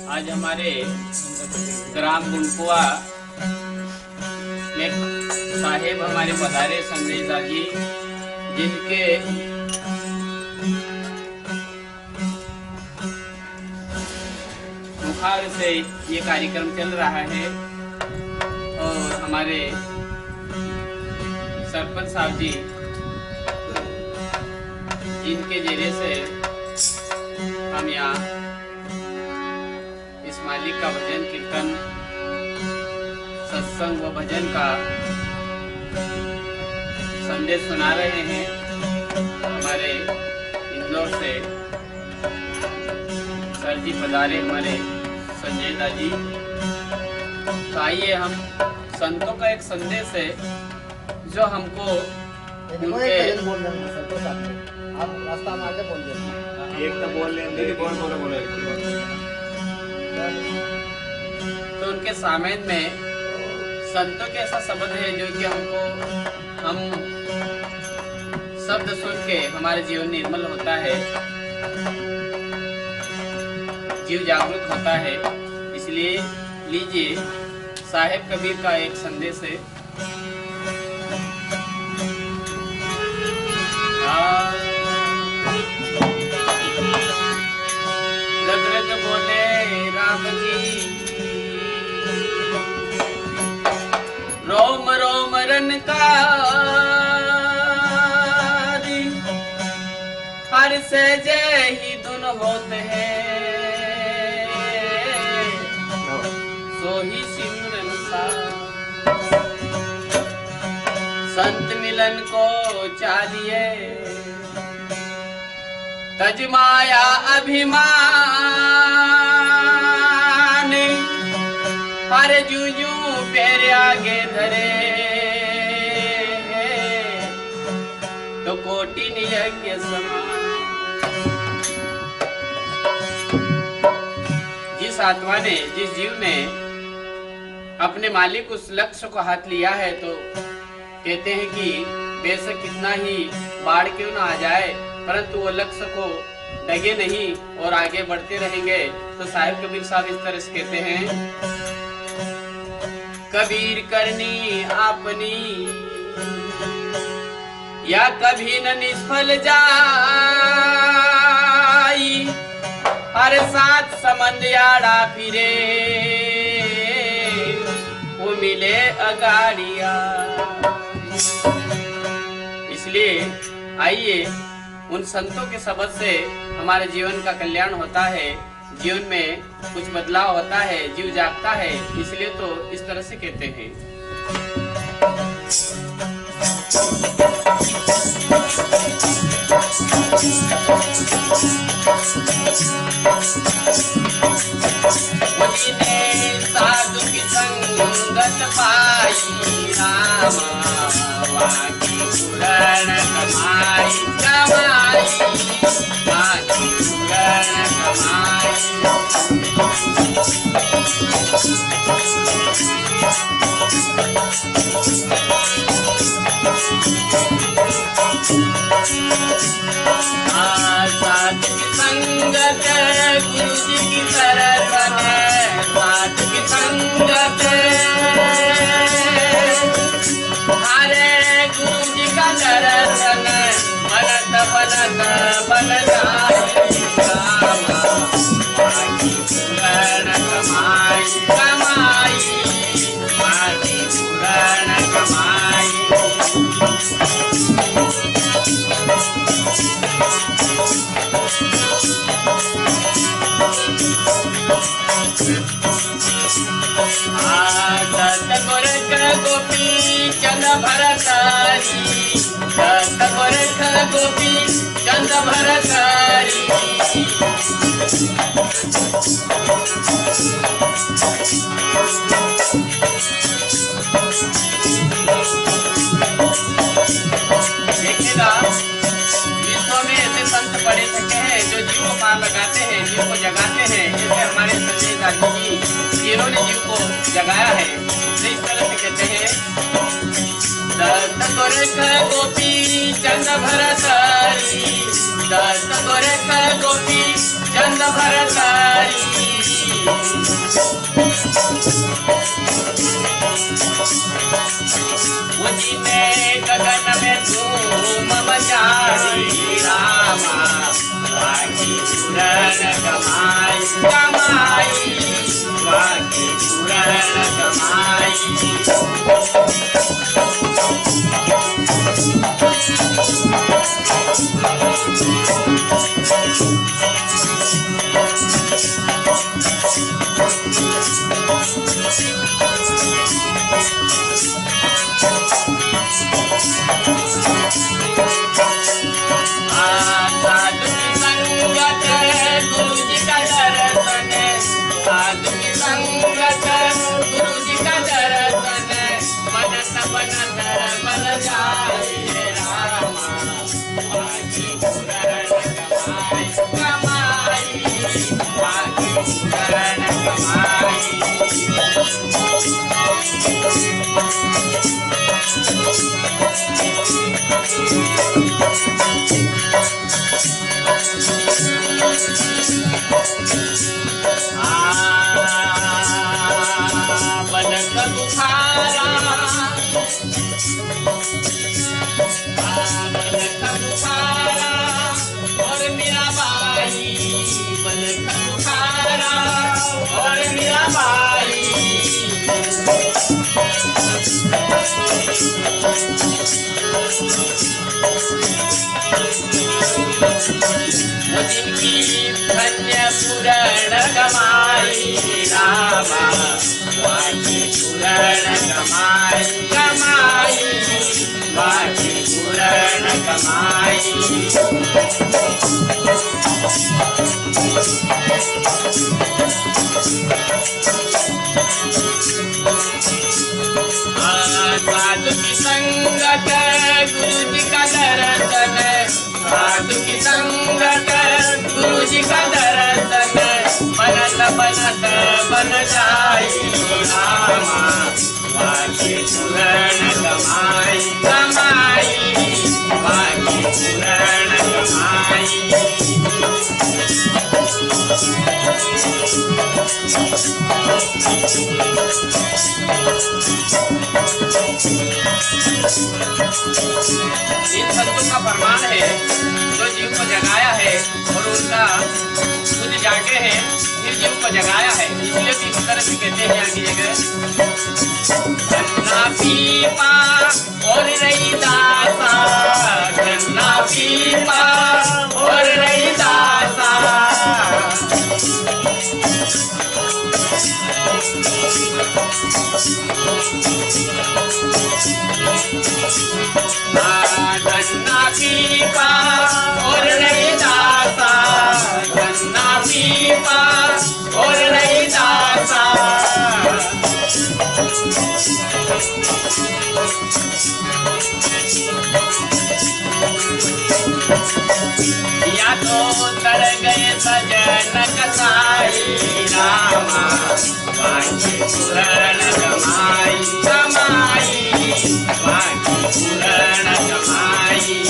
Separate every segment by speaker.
Speaker 1: आज हमारे ग्राम गुंडकुआ में साहेब हमारे पधारे संदेश दाजी, जिनके मुखार से ये कार्यक्रम चल रहा है और हमारे सरपंच साहब जी जिनके जरिए से हम यहाँ इस मालिक का भजन कीर्तन सत्संग व भजन का संदेश सुना रहे हैं। हमारे इंदौर से सर जी पधारे हमारे संजय दाजी। तो आइए हम संतों का एक संदेश है जो हमको उनके
Speaker 2: आप रास्ता में आके बोल दो।
Speaker 3: एक तो बोल लेंगे बोले
Speaker 1: तो उनके सामने में संतों के ऐसा शब्द है जो कि हमको हम शब्द सुन के हमारे जीवन निर्मल होता है, जीव जागरूक होता है। इसलिए लीजिए साहेब कबीर का एक संदेश है। रग बोले राम जी, रोम रोम रनकारी, हर से जय ही धुन होते हैं, सो ही सिमरन सा। संत मिलन को चाहिए तजमाया अभिमान, हर जूजू पैर आगे धरे तो कोटि नियज्ञ समान। जिस आत्मा ने, जिस जीव ने अपने मालिक उस लक्ष्य को हाथ लिया है तो कहते हैं कि बेशक कितना ही बाढ़ क्यों ना आ जाए परंतु वो लक्ष्य को डगे नहीं और आगे बढ़ते रहेंगे। तो साहिब कबीर साहब इस तरह से कहते हैं, कबीर करनी आपनी या कभी न निष्फल जाई, हर साथ समंद याड़ा फिरे वो मिले अगाड़िया। इसलिए आइए उन संतों के शब्द से हमारे जीवन का कल्याण होता है, जीवन में कुछ बदलाव होता है, जीव जागता है। इसलिए तो इस तरह से कहते हैं, साधु की संगत पाई रामा, पूरण कमाई कमाई, बाकी पूरण कमाई। साथ की संगत गुरु जी की तरह है, साथ की संगत हरे गुरु जी का दर्शन बनत बनत बन जाए रामा, बाकी पूरण कमाई कमाई, बाकी पूरण कमाई। दत्त गोरख गोपी चंद भरतारी, दत्त गोरख गोपी चंद भरतारी। देखिएगा विश्व में ऐसे संत पड़े सके हैं जो जीव को पार लगाते हैं, जीव को जगाते हैं। जैसे हमारे संजय दादी जी जिन्होंने जीव को जगाया है। तो इस तरह से कहते हैं, दत्त गोरख गोपी चंद भरतारी, दत्त गोरख गोपी चंद भरतारी उसी में गगन में धूम मचारी रामा बाकी पूरन कमाई कमाई बाकी पूरन कमाई साधु की संगत गुरु जी का दर्शन साधु की संगत गुरु जी का दर्शन बनत बनत बन जाए रामा बाकी पूरन कमाई कमाई बाकी पूरन कमाई बनत बुखारा बनत बुखारा और मीराबाई बनत बुखारा और मीराबाई जिनकी धन्य पूरण कमाई रामा बाकी पूरण कमाई कमाई बाकी पूरण कमाई साधु की संगत गुरु जी का दर्शन साधु की संगत गुरु जी का दर्शन बनत बनत बन जाई रामा बाकी पूरन कमाई कमाई बाकी पूरन कमाई इन संतों का फरमान है जो जीव को जगाया है और उनका खुद जागे हैं फिर जीव को जगाया है इसलिए भी इस तरह से कहते हैं आगे जगह गन्ना पीपा और रही दासा गन्ना पीपा और रही दासा गन्ना पीपा और रही दासा गन्ना पीपा और रही दासा या तो तर गए सजन कसाई रामा बाकी पूरन कमाई कमाई बाकी पूरन कमाई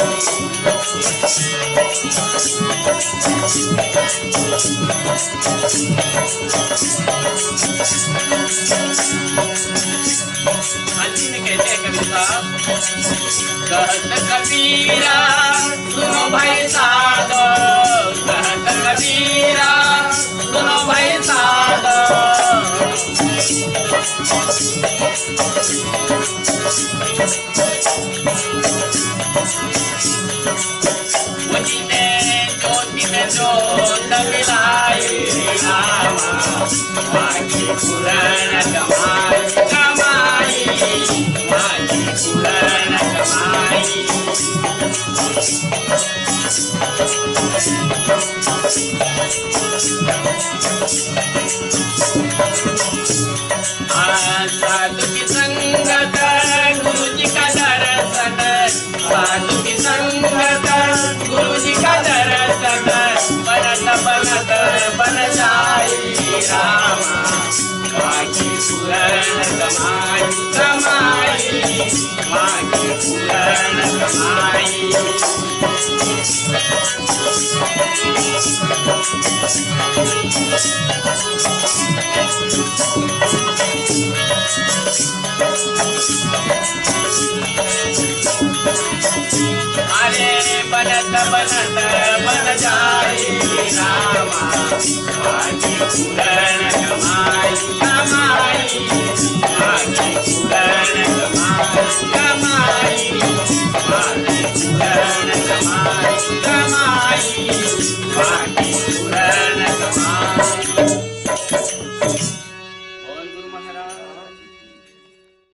Speaker 1: अंतिम में कहते हैं कबीर साहब कहत कबीरा सुनो भाई साधो कहत कबीरा सुनो भाई साधो मुझी ने जोत मिलाई रामा बाकी पूरन कमाई कमाई बाकी पूरन कमाई साधु की संगत गुरु जी का दर्शन साधु की संगत गुरु जी का दर्शन बनत बनत बन जाई रामा बाकी पूरन कमाई कमाई बाकी पूरन कमाई अरे बनत बनत बन जाए रामा आगे पूरण कमाई कमाई आगे पूरण कमाई कमाई आगे पूरण कमाई कमाई